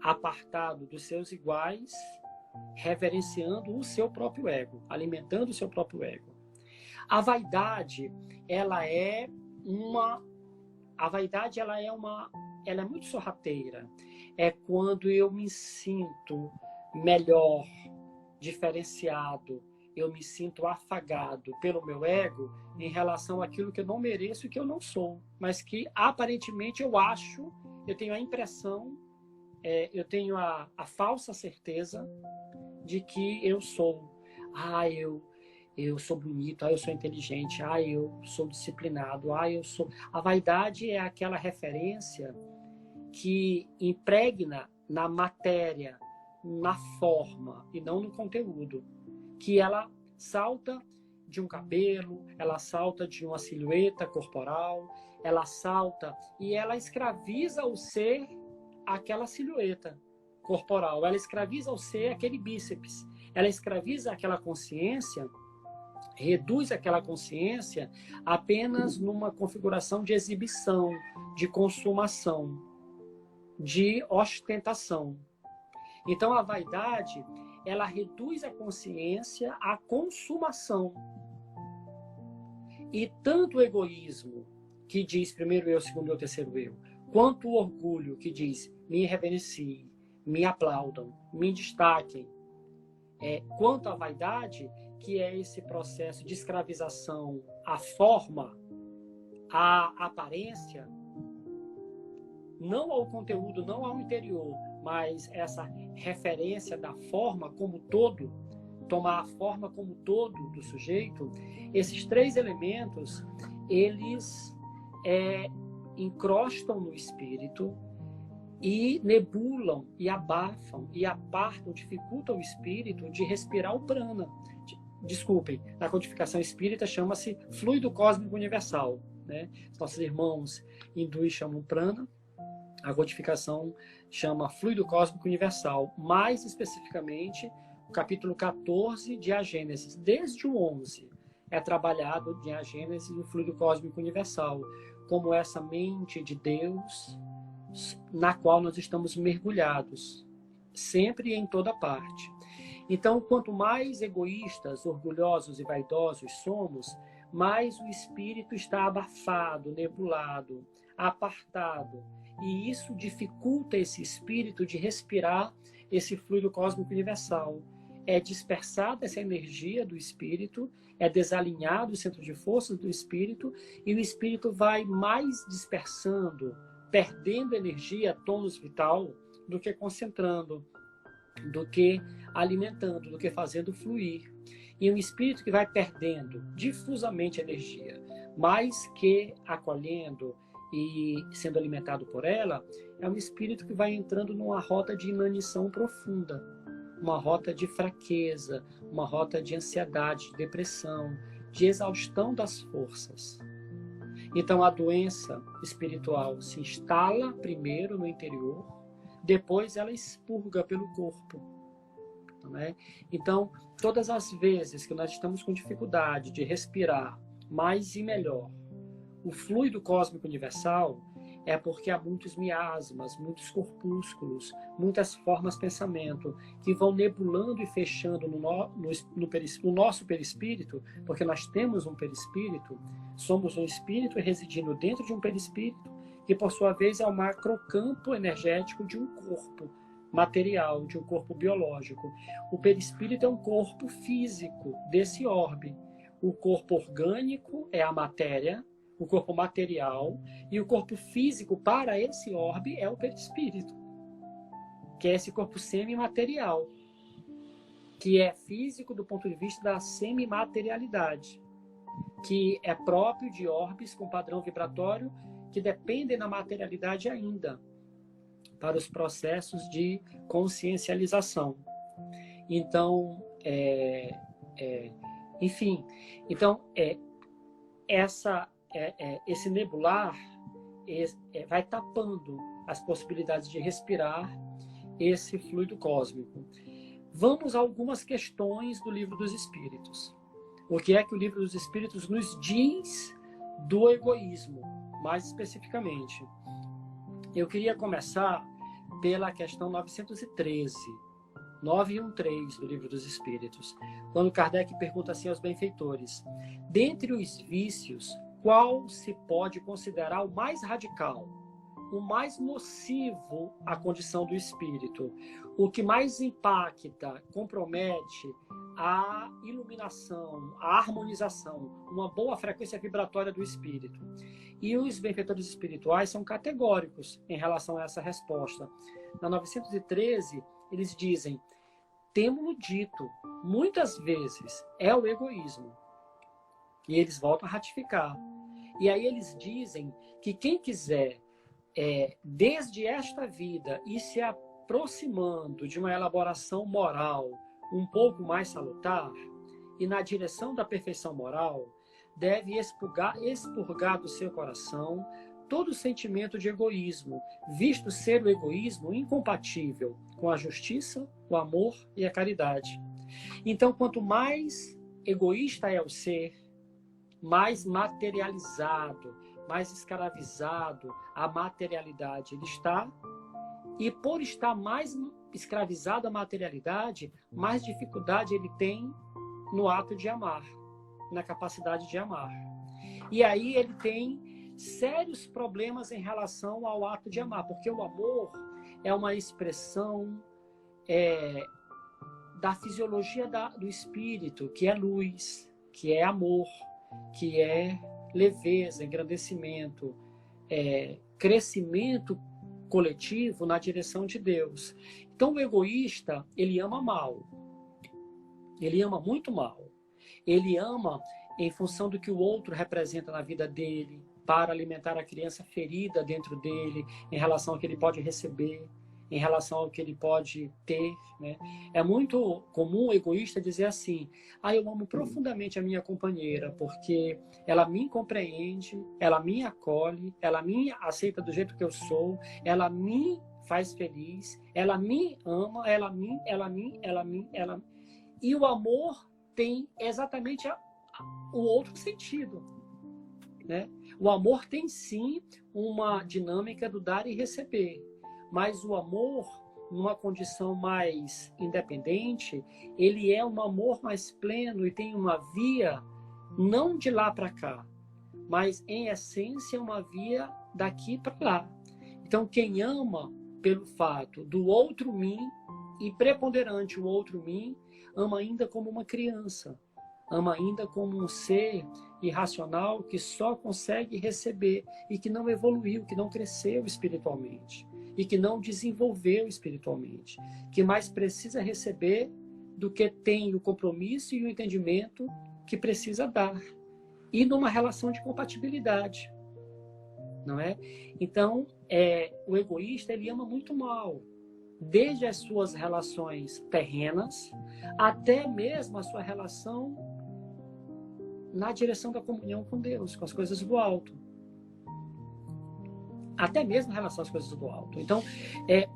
apartado dos seus iguais, reverenciando o seu próprio ego, alimentando o seu próprio ego. A vaidade, ela é muito sorrateira. É quando eu me sinto melhor, diferenciado, eu me sinto afagado pelo meu ego em relação àquilo que eu não mereço e que eu não sou, mas que aparentemente eu acho, eu tenho a impressão, eu tenho a falsa certeza de que eu sou. Eu sou bonito, eu sou inteligente, eu sou disciplinado, eu sou... A vaidade é aquela referência que impregna na matéria, na forma e não no conteúdo, que ela salta de um cabelo, ela salta de uma silhueta corporal, ela salta e ela escraviza o ser aquela silhueta corporal, ela escraviza o ser aquele bíceps, ela escraviza aquela consciência, reduz aquela consciência apenas numa configuração de exibição, de consumação, de ostentação. Então a vaidade, ela reduz a consciência à consumação. E tanto o egoísmo, que diz primeiro eu, segundo eu, terceiro eu, quanto o orgulho, que diz me reverenciem, me aplaudam, me destaquem, quanto a vaidade, que é esse processo de escravização à forma, à aparência, não ao conteúdo, não ao interior, mas essa referência da forma como todo, tomar a forma como todo do sujeito, esses três elementos, eles encrostam no espírito e nebulam, e abafam, e apartam, dificultam o espírito de respirar o prana. Desculpem, na codificação espírita chama-se fluido cósmico universal, né? Nossos irmãos hindus chamam prana, a codificação chama fluido cósmico universal, mais especificamente o capítulo 14 de A Gênesis, desde o 11, é trabalhado em A Gênesis o fluido cósmico universal, como essa mente de Deus na qual nós estamos mergulhados, sempre e em toda parte. Então, quanto mais egoístas, orgulhosos e vaidosos somos, mais o espírito está abafado, nebulado, apartado. E isso dificulta esse espírito de respirar esse fluido cósmico universal. É dispersada essa energia do espírito, é desalinhado o centro de forças do espírito, e o espírito vai mais dispersando, perdendo energia, tônus vital, do que concentrando, do que alimentando, do que fazendo fluir. E um espírito que vai perdendo difusamente energia, mais que acolhendo e sendo alimentado por ela, é um espírito que vai entrando numa rota de inanição profunda, uma rota de fraqueza, uma rota de ansiedade, de depressão, de exaustão das forças. Então a doença espiritual se instala primeiro no interior, depois ela expurga pelo corpo. Não é? Então, todas as vezes que nós estamos com dificuldade de respirar mais e melhor o fluido cósmico universal, é porque há muitos miasmas, muitos corpúsculos, muitas formas de pensamento que vão nebulando e fechando no nosso perispírito, porque nós temos um perispírito, somos um espírito residindo dentro de um perispírito, que por sua vez é o macrocampo energético de um corpo, material, de um corpo biológico. O perispírito é um corpo físico desse orbe. O corpo orgânico é a matéria, o corpo material, e o corpo físico para esse orbe é o perispírito, que é esse corpo semimaterial, que é físico do ponto de vista da semimaterialidade, que é próprio de orbes com padrão vibratório que dependem da materialidade ainda, para os processos de consciencialização. Então, enfim, então, esse nebular vai tapando as possibilidades de respirar esse fluido cósmico. Vamos a algumas questões do Livro dos Espíritos. O que é que o Livro dos Espíritos nos diz do egoísmo, mais especificamente? Eu queria começar pela questão 913, 913 do Livro dos Espíritos, quando Kardec pergunta assim aos benfeitores: dentre os vícios, qual se pode considerar o mais radical, o mais nocivo à condição do espírito, o que mais impacta, compromete a iluminação, a harmonização, uma boa frequência vibratória do espírito? E os benfeitores espirituais são categóricos em relação a essa resposta. Na 913, eles dizem: temos-lo dito, muitas vezes é o egoísmo. E eles voltam a ratificar. E aí eles dizem que quem quiser, desde esta vida, ir se aproximando de uma elaboração moral um pouco mais salutar, e na direção da perfeição moral, deve expurgar do seu coração todo sentimento de egoísmo, visto ser o egoísmo incompatível com a justiça, o amor e a caridade. Então, quanto mais egoísta é o ser, mais materializado, mais escravizado à materialidade ele está, e por estar mais escravizado à materialidade, mais dificuldade ele tem no ato de amar, na capacidade de amar. E aí ele tem sérios problemas em relação ao ato de amar, porque o amor é uma expressão da fisiologia do espírito, que é luz, que é amor, que é leveza, engrandecimento, crescimento coletivo na direção de Deus. Então o egoísta, ele ama mal. Ele ama muito mal. Ele ama em função do que o outro representa na vida dele, para alimentar a criança ferida dentro dele, em relação ao que ele pode receber, em relação ao que ele pode ter, né? É muito comum o egoísta dizer assim: eu amo profundamente a minha companheira, porque ela me compreende, ela me acolhe, ela me aceita do jeito que eu sou, ela me faz feliz, ela me ama, ela me. E o amor tem exatamente o outro sentido, né? O amor tem sim uma dinâmica do dar e receber, mas o amor, numa condição mais independente, ele é um amor mais pleno e tem uma via não de lá para cá, mas em essência uma via daqui para lá. Então quem ama pelo fato do outro mim, e preponderante o outro mim, ama ainda como uma criança, ama ainda como um ser irracional que só consegue receber e que não evoluiu, que não cresceu espiritualmente e que não desenvolveu espiritualmente, que mais precisa receber do que tem o compromisso e o entendimento que precisa dar, e numa relação de compatibilidade, não é? Então, o egoísta, ele ama muito mal, desde as suas relações terrenas até mesmo a sua relação na direção da comunhão com Deus, com as coisas do alto. Até mesmo em relação às coisas do alto. Então,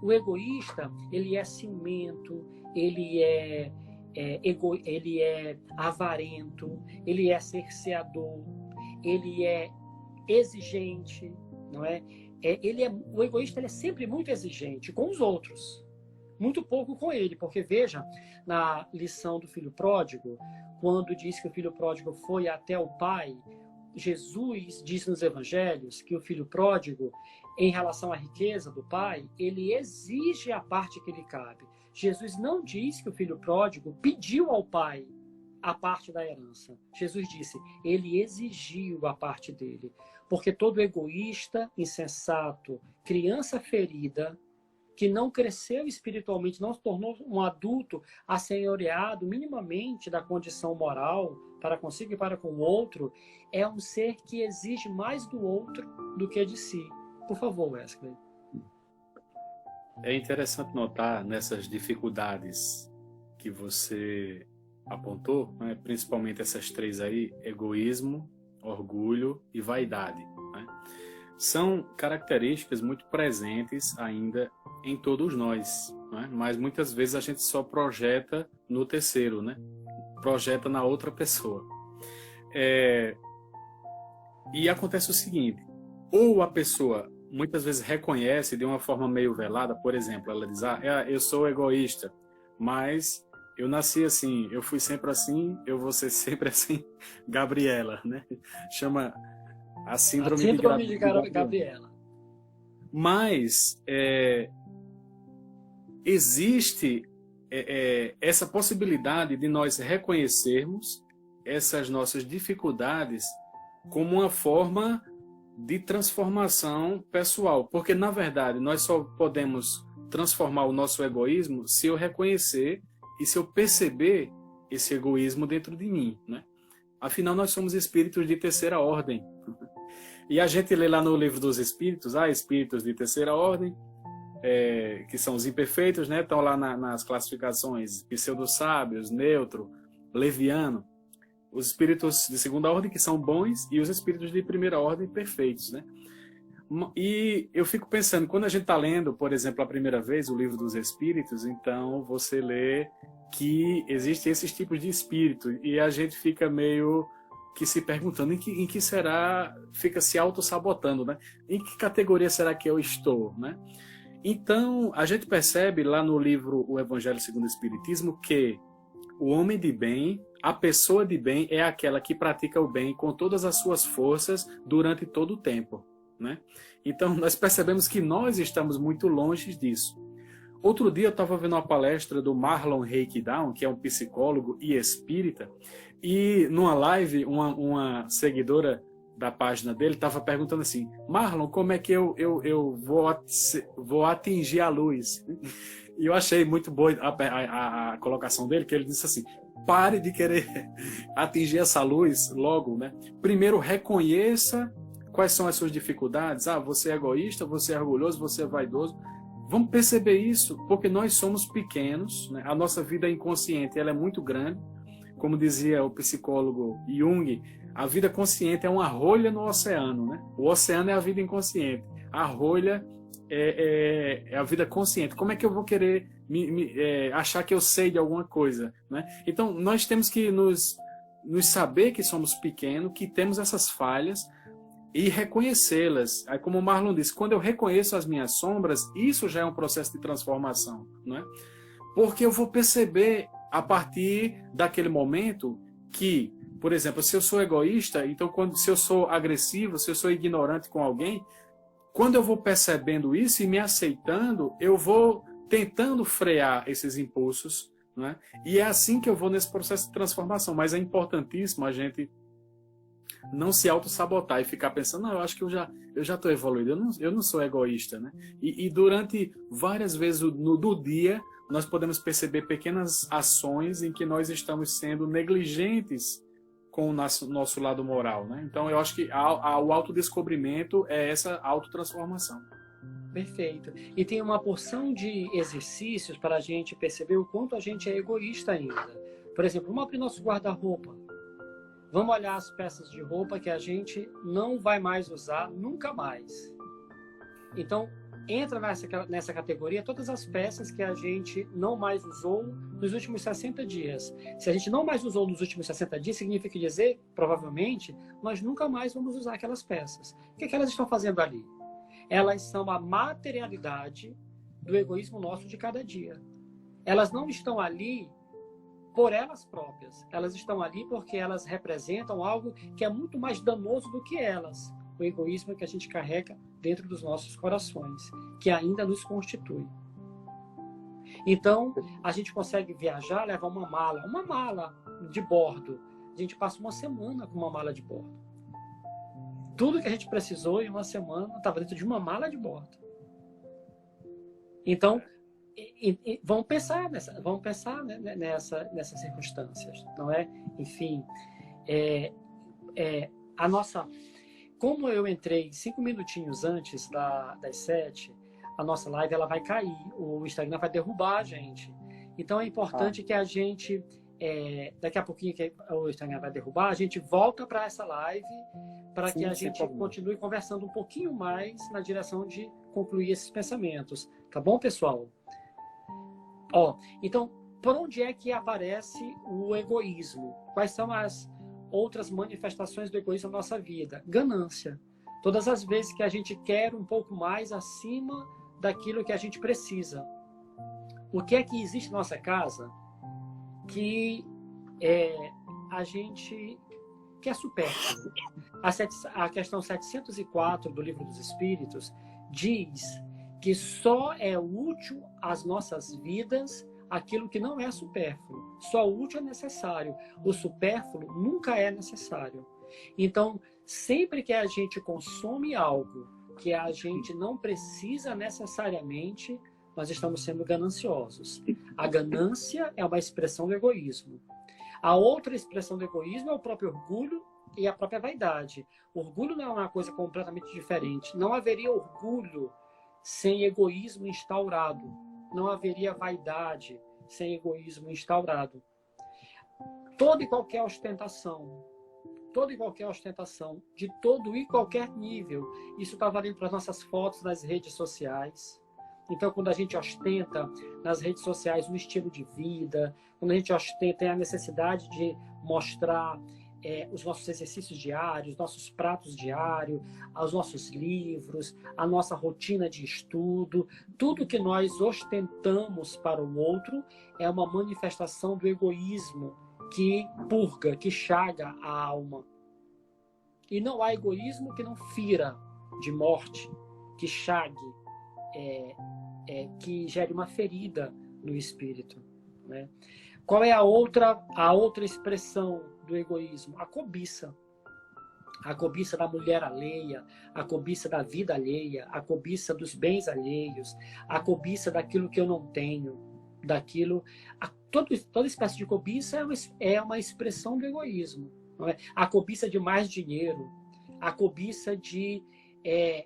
o egoísta, ele é ciumento, ele é avarento, ele é cerceador, ele é exigente, não é? O egoísta, ele é sempre muito exigente com os outros, muito pouco com ele, porque veja, na lição do filho pródigo, quando diz que o filho pródigo foi até o pai, Jesus diz nos evangelhos que o filho pródigo, em relação à riqueza do pai, ele exige a parte que lhe cabe. Jesus não diz que o filho pródigo pediu ao pai a parte da herança. Jesus disse, ele exigiu a parte dele. Porque todo egoísta, insensato, criança ferida, que não cresceu espiritualmente, não se tornou um adulto assenhoreado minimamente da condição moral para consigo e para com o outro, é um ser que exige mais do outro do que de si. Por favor, Wesley. É interessante notar nessas dificuldades que você apontou, né, principalmente essas três aí, egoísmo, orgulho e vaidade, né? São características muito presentes ainda em todos nós, né? Mas muitas vezes a gente só projeta no terceiro, né? Projeta na outra pessoa. E acontece o seguinte, ou a pessoa muitas vezes reconhece de uma forma meio velada, por exemplo, ela diz, eu sou egoísta, mas eu nasci assim, eu fui sempre assim, eu vou ser sempre assim, Gabriela, né? Chama a síndrome de Gabriela. Mas existe essa possibilidade de nós reconhecermos essas nossas dificuldades como uma forma de transformação pessoal, porque na verdade nós só podemos transformar o nosso egoísmo se eu reconhecer e se eu perceber esse egoísmo dentro de mim, né? Afinal, nós somos espíritos de terceira ordem. E a gente lê lá no livro dos espíritos, espíritos de terceira ordem, que são os imperfeitos, né? Estão lá nas classificações pseudo-sábios, neutro, leviano. Os espíritos de segunda ordem, que são bons, e os espíritos de primeira ordem, perfeitos, né? E eu fico pensando, quando a gente está lendo, por exemplo, a primeira vez o livro dos espíritos, então você lê que existem esses tipos de espírito, e a gente fica meio que se perguntando em que será, fica se auto-sabotando, né? Em que categoria será que eu estou, né? Então, a gente percebe lá no livro O Evangelho segundo o Espiritismo que o homem de bem, a pessoa de bem, é aquela que pratica o bem com todas as suas forças durante todo o tempo, né? Então, nós percebemos que nós estamos muito longe disso. Outro dia eu estava vendo uma palestra do Marlon Reiki-Down, que é um psicólogo e espírita, e numa live, uma seguidora da página dele estava perguntando assim, Marlon, como é que eu vou atingir a luz? E eu achei muito boa a colocação dele, que ele disse assim, pare de querer atingir essa luz logo, né? Primeiro reconheça quais são as suas dificuldades. Você é egoísta, você é orgulhoso, você é vaidoso. Vamos perceber isso, porque nós somos pequenos, né? A nossa vida inconsciente ela é muito grande. Como dizia o psicólogo Jung, a vida consciente é uma rolha no oceano, né? O oceano é a vida inconsciente. A rolha é a vida consciente. Como é que eu vou querer achar que eu sei de alguma coisa, né? Então, nós temos que nos saber que somos pequenos, que temos essas falhas, e reconhecê-las. Aí, como o Marlon disse, quando eu reconheço as minhas sombras, isso já é um processo de transformação, né? Porque eu vou perceber a partir daquele momento que, por exemplo, se eu sou egoísta, então se eu sou agressivo, se eu sou ignorante com alguém, quando eu vou percebendo isso e me aceitando, eu vou tentando frear esses impulsos, né? E é assim que eu vou nesse processo de transformação. Mas é importantíssimo a gente não se auto-sabotar e ficar pensando, não, eu acho que eu já estou evoluído, eu não sou egoísta, né? E durante várias vezes do dia, nós podemos perceber pequenas ações em que nós estamos sendo negligentes com o nosso lado moral, né? Então, eu acho que o autodescobrimento é essa autotransformação. Perfeito. E tem uma porção de exercícios para a gente perceber o quanto a gente é egoísta ainda. Por exemplo, vamos abrir nosso guarda-roupa. Vamos olhar as peças de roupa que a gente não vai mais usar nunca mais. Então, entra nessa categoria todas as peças que a gente não mais usou nos últimos 60 dias. Se a gente não mais usou nos últimos 60 dias, significa dizer, provavelmente, nós nunca mais vamos usar aquelas peças. O que elas estão fazendo ali? Elas são a materialidade do egoísmo nosso de cada dia. Elas não estão ali por elas próprias. Elas estão ali porque elas representam algo que é muito mais danoso do que elas. O egoísmo que a gente carrega dentro dos nossos corações, que ainda nos constitui. Então, a gente consegue viajar, levar uma mala de bordo. A gente passa uma semana com uma mala de bordo. Tudo que a gente precisou em uma semana estava dentro de uma mala de bordo. Então, vamos pensar nessas circunstâncias, não é? Enfim, a nossa... Como eu entrei 5 minutinhos antes das 7, a nossa live ela vai cair, o Instagram vai derrubar a gente. Então é importante que a gente, daqui a pouquinho que o Instagram vai derrubar, a gente volta para essa live para que a gente continue conversando um pouquinho mais na direção de concluir esses pensamentos. Tá bom, pessoal? Então, por onde é que aparece o egoísmo? Quais são as outras manifestações do egoísmo na nossa vida? Ganância. Todas as vezes que a gente quer um pouco mais acima daquilo que a gente precisa. O que é que existe na nossa casa que a gente quer supérfluo? A questão 704 do Livro dos Espíritos diz que só é útil às nossas vidas aquilo que não é supérfluo. Só o útil é necessário. O supérfluo nunca é necessário. Então, sempre que a gente consome algo que a gente não precisa necessariamente, nós estamos sendo gananciosos. A ganância é uma expressão do egoísmo. A outra expressão do egoísmo é o próprio orgulho e a própria vaidade. Orgulho não é uma coisa completamente diferente. Não haveria orgulho sem egoísmo instaurado. Não haveria vaidade sem egoísmo instaurado. Toda e qualquer ostentação, de todo e qualquer nível, isso está valendo para as nossas fotos nas redes sociais. Então, quando a gente ostenta nas redes sociais um estilo de vida, quando a gente ostenta, tem a necessidade de mostrar os nossos exercícios diários, nossos pratos diários, os nossos livros, a nossa rotina de estudo, tudo que nós ostentamos para o outro é uma manifestação do egoísmo que purga, que chaga a alma. E não há egoísmo que não fira de morte, que chague, que gere uma ferida no espírito, né? Qual é a outra expressão do egoísmo? A cobiça. A cobiça da mulher alheia, a cobiça da vida alheia, a cobiça dos bens alheios, a cobiça daquilo que eu não tenho, toda espécie de cobiça é uma expressão do egoísmo. Não é? A cobiça de mais dinheiro, a cobiça de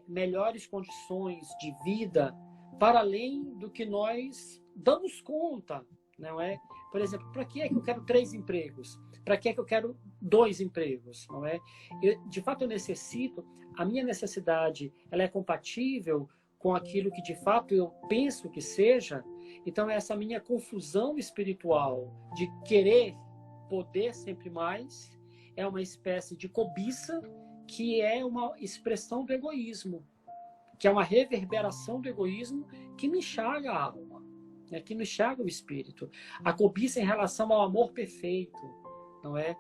melhores condições de vida, para além do que nós damos conta, não é? Por exemplo, para que é que eu quero 3 empregos? Para que é que eu quero 2 empregos? Não é? De fato, eu necessito, a minha necessidade ela é compatível com aquilo que de fato eu penso que seja. Então, essa minha confusão espiritual de querer poder sempre mais é uma espécie de cobiça que é uma expressão do egoísmo, que é uma reverberação do egoísmo que me enxaga a alma, né? Que me enxaga o espírito. A cobiça em relação ao amor perfeito, não é?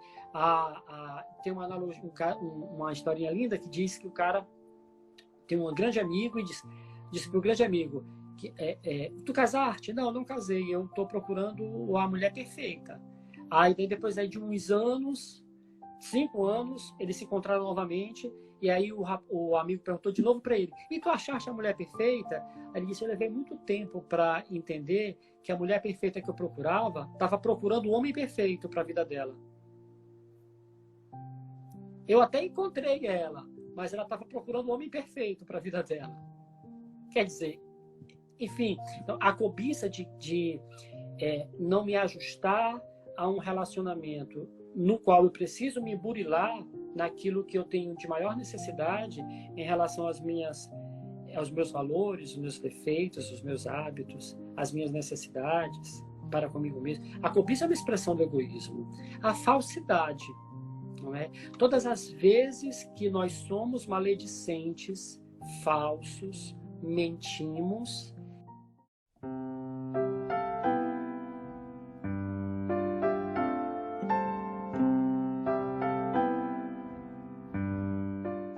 Tem uma analogia, uma historinha linda que diz que o cara tem um grande amigo e diz para o grande amigo que tu casaste? Não casei, eu estou procurando a mulher perfeita. Aí depois de uns anos, 5 anos, eles se encontraram novamente. E aí o amigo perguntou de novo para ele: e tu achaste a mulher perfeita? Aí ele disse: eu levei muito tempo para entender que a mulher perfeita que eu procurava estava procurando o homem perfeito para a vida dela. Eu até encontrei ela, mas ela estava procurando o homem perfeito para a vida dela. Quer dizer, enfim, então, a cobiça de não me ajustar a um relacionamento no qual eu preciso me burilar naquilo que eu tenho de maior necessidade em relação aos meus valores, os meus defeitos, os meus hábitos, as minhas necessidades para comigo mesmo. A cobiça é uma expressão do egoísmo. A falsidade, não é? Todas as vezes que nós somos maledicentes, falsos, mentimos,